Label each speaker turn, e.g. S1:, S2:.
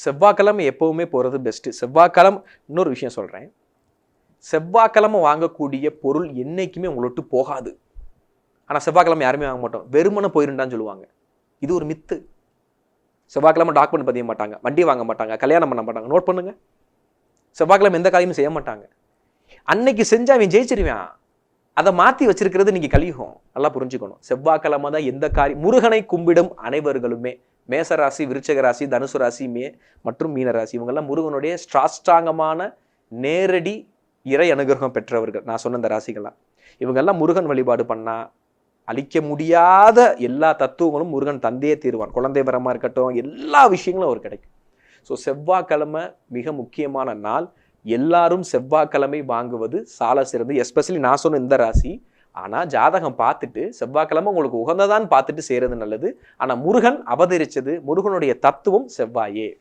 S1: செவ்வாய்க்கிழமை எப்பவுமே போகிறது பெஸ்ட்டு. செவ்வாய்க்கிழமை இன்னொரு விஷயம் சொல்கிறேன், செவ்வாய்க்கிழமை வாங்கக்கூடிய பொருள் என்றைக்குமே உங்களை விட்டு போகாது. ஆனால் செவ்வாய்க்கிழமை யாருமே வாங்க மாட்டோம், வெறுமனை போயிருந்தான்னு சொல்லுவாங்க. இது ஒரு மித்து. செவ்வாய்க்கிழமை டாக்குமெண்ட் பதிய மாட்டாங்க, வண்டி வாங்க மாட்டாங்க, கல்யாணம் பண்ண மாட்டாங்க. நோட் பண்ணுங்க, செவ்வாய்க்கிழமை எந்த காரியமும் செய்ய மாட்டாங்க. அன்னைக்கு செஞ்சா அவன் ஜெயிச்சிருவான். அதை மாற்றி வச்சிருக்கிறது நீங்கள் கலியுகம். நல்லா புரிஞ்சுக்கணும். செவ்வாய்க்கிழமை தான் எந்த காரியம். முருகனை கும்பிடும் அனைவர்களுமே, மேசராசி, விருச்சக ராசி, தனுசு ராசி மற்றும் மீனராசி, இவங்கெல்லாம் முருகனுடைய ஸ்ட்ராங்கமான நேரடி இறை அனுகிரகம் பெற்றவர்கள். நான் சொன்ன இந்த ராசிகள்லாம், இவங்கெல்லாம் முருகன் வழிபாடு பண்ணா அழிக்க முடியாத எல்லா தத்துவங்களும் முருகன் தந்தையே தீர்வான். குழந்தை வரமா இருக்கட்டும், எல்லா விஷயங்களும் அவர் கிடைக்கும். ஸோ செவ்வாய்க்கிழமை மிக முக்கியமான நாள். எல்லாரும் செவ்வாய்க்கிழமை வாங்குவது சால சிறந்து. எஸ்பெஷலி நான் சொன்ன இந்த ராசி. ஆனால் ஜாதகம் பார்த்துட்டு செவ்வாய்க்கிழமை உங்களுக்கு உகந்ததான்னு பார்த்துட்டு செய்கிறது நல்லது. ஆனால் முருகன் அவதரித்தது, முருகனுடைய தத்துவம் செவ்வாயே.